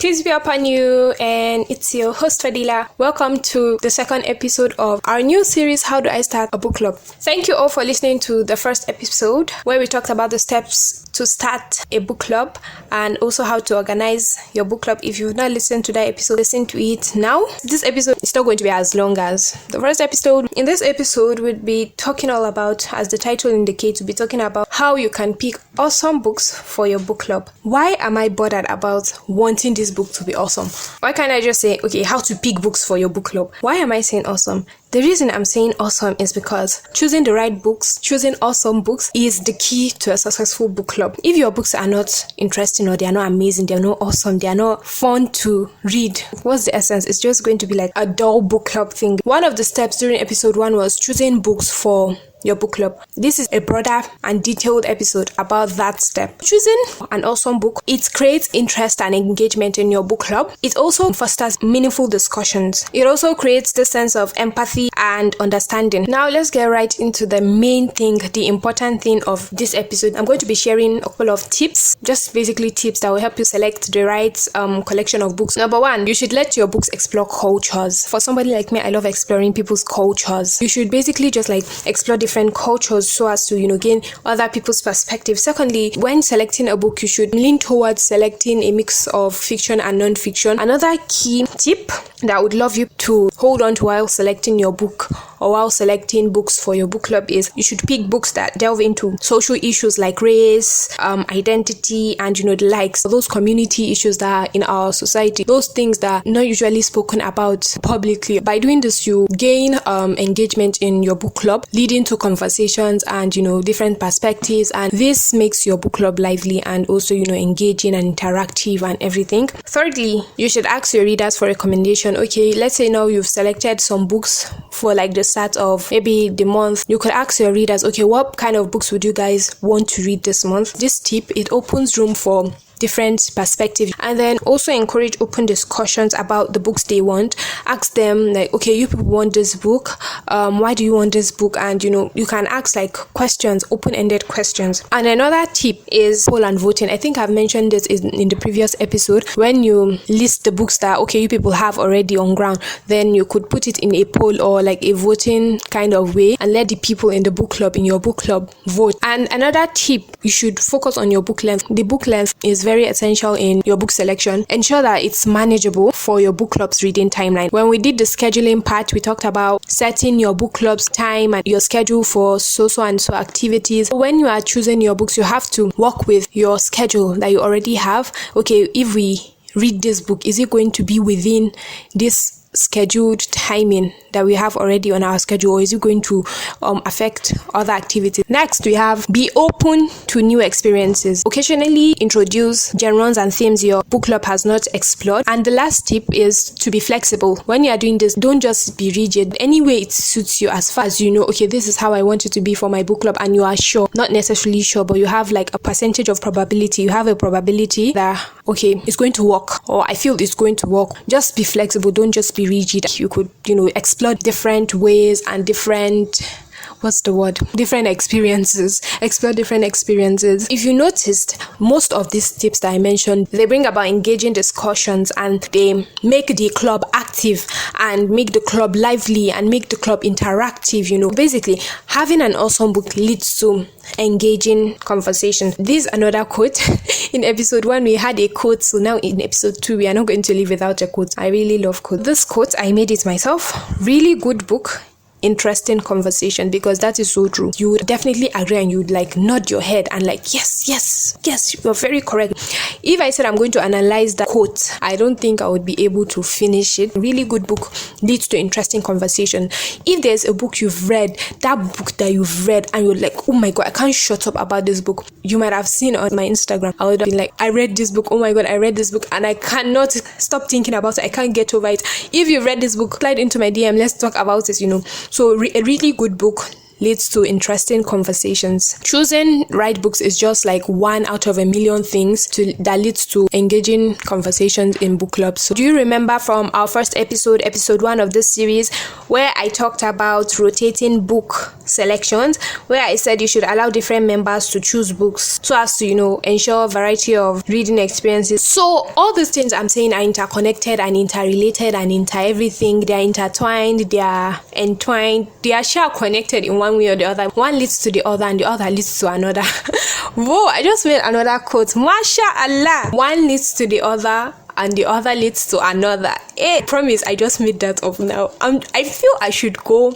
Peace be upon you, and it's your host Fadila. Welcome to the second episode of our new series, How Do I Start a Book Club? Thank you all for listening to the first episode where we talked about the steps to start a book club and also how to organize your book club. If you've not listened to that episode, listen to it now. This episode is not going to be as long as the first episode. In this episode, we'll be talking all about, as the title indicates, we'll be talking about how you can pick awesome books for your book club. Why am I bothered about wanting this book to be awesome? Why can't I just say, okay, how to pick books for your book club? Why am I saying awesome? The reason I'm saying awesome is because choosing the right books, choosing awesome books is the key to a successful book club. If your books are not interesting or they are not amazing, they are not awesome, they are not fun to read, what's the essence? It's just going to be like a dull book club thing. One of the steps during episode 1 was choosing books for your book club. This is a broader and detailed episode about that step. Choosing an awesome book, it creates interest and engagement in your book club. It also fosters meaningful discussions. It also creates the sense of empathy and understanding. Now let's get right into the main thing, the important thing of this episode. I'm going to be sharing a couple of tips, just basically tips that will help you select the right collection of books. Number 1, you should let your books explore cultures. For somebody like me, I love exploring people's cultures. You should basically just like explore different cultures so as to gain other people's perspective. Secondly, when selecting a book, you should lean towards selecting a mix of fiction and non-fiction. Another key tip that I would love you to hold on to while selecting your book or while selecting books for your book club is you should pick books that delve into social issues like race, identity, and the likes, those community issues that are in our society, those things that are not usually spoken about publicly. By doing this, you gain engagement in your book club, leading to conversations and different perspectives, and this makes your book club lively and also engaging and interactive and everything. Thirdly, you should ask your readers for recommendation. Okay, let's say now you've selected some books for like the start of maybe the month. You could ask your readers, okay, what kind of books would you guys want to read this month? This tip, it opens room for different perspectives, and then also encourage open discussions about the books they want. Ask them like, okay, you people want this book, why do you want this book? And you can ask like questions, open-ended questions. And another tip is poll and voting. I think I've mentioned this in the previous episode. When you list the books that you people have already on ground, then you could put it in a poll or like a voting kind of way and let the people in the book club, in your book club, vote. And another tip, you should focus on your book length. The book length is very essential in your book selection. Ensure that it's manageable for your book club's reading timeline. When we did the scheduling part, we talked about setting your book club's time and your schedule for so and so activities. When you are choosing your books, you have to work with your schedule that you already have. Okay, if we read this book, is it going to be within this scheduled timing that we have already on our schedule, or is it going to affect other activities? Next, we have be open to new experiences. Occasionally introduce genres and themes your book club has not explored. And the last tip is to be flexible. When you are doing this, don't just be rigid. Any way it suits you, as far as okay, this is how I want it to be for my book club, and you are sure, not necessarily sure, but you have like a percentage of probability. You have a probability that okay, it's going to work, or I feel it's going to work. Just be flexible. Don't just be rigid. You could explore different ways and different experiences. Explore different experiences. If you noticed, most of these tips that I mentioned, they bring about engaging discussions, and they make the club active and make the club lively and make the club interactive. Basically, having an awesome book leads to engaging conversation. This is another quote. In episode 1 we had a quote, so now in episode 2 we are not going to leave without a quote. I really love quotes. This quote, I made it myself. Really good book, interesting conversation, because that is so true. You would definitely agree and you would like nod your head and like yes, you're very correct. If I said I'm going to analyze that quote, I don't think I would be able to finish it. Really good book leads to interesting conversation. If there's a book you've read, that book that you've read and you're like, oh my god, I can't shut up about this book. You might have seen on my Instagram, I would have been like, I read this book, oh my god, I read this book and I cannot stop thinking about it. I can't get over it. If you read this book, slide into my DM, let's talk about it. So a really good book leads to interesting conversations. Choosing right books is just like one out of a million things that leads to engaging conversations in book clubs. So do you remember from our first episode 1 of this series, where I talked about rotating book selections, where I said you should allow different members to choose books so as to, ensure variety of reading experiences. So all these things I'm saying are interconnected and interrelated and everything. They are intertwined, they are entwined, they are sure connected in one way or the other. One leads to the other and the other leads to another. Whoa, I just made another quote. Masha Allah. One leads to the other and the other leads to another. Hey, promise, I just made that up now. I feel I should go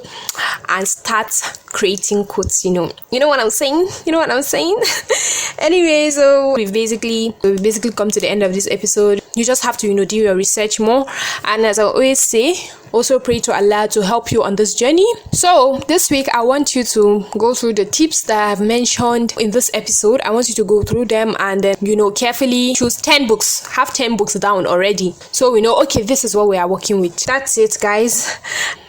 and start creating quotes, You know what I'm saying? Anyway, so we've basically come to the end of this episode. You just have to, do your research more. And as I always say, also pray to Allah to help you on this journey. So this week, I want you to go through the tips that I've mentioned in this episode. I want you to go through them and then, carefully choose 10 books. Have 10 books down already. So we know, okay, this is what we are working with. That's it, guys.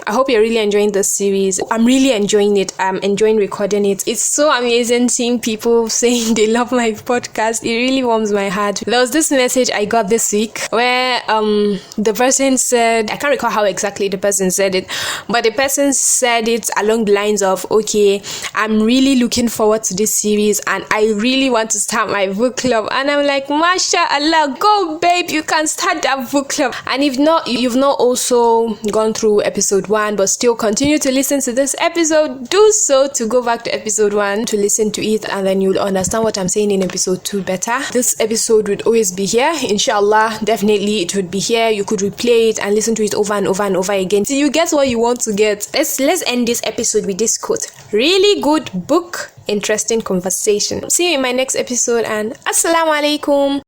I hope you're really enjoying this series. I'm really enjoying it. I'm enjoying recording it. It's so amazing seeing people saying they love my podcast. It really warms my heart. There was this message I got this week where the person said, I can't recall how exactly the person said it, but the person said it along the lines of, okay, I'm really looking forward to this series and I really want to start my book club. And I'm like, Masha Allah, go babe, you can start that book club. And if not, you've not also gone through episode 1 but still continue to listen to this episode, do so to go back to episode 1 to listen to it, and then you'll understand what I'm saying in episode 2 better. This episode would always be here, inshallah. Definitely it would be here. You could replay it and listen to it over and over and over again till you get what you want to get. Let's end this episode with this quote: really good book, interesting conversation. See you in my next episode, and assalamu alaikum.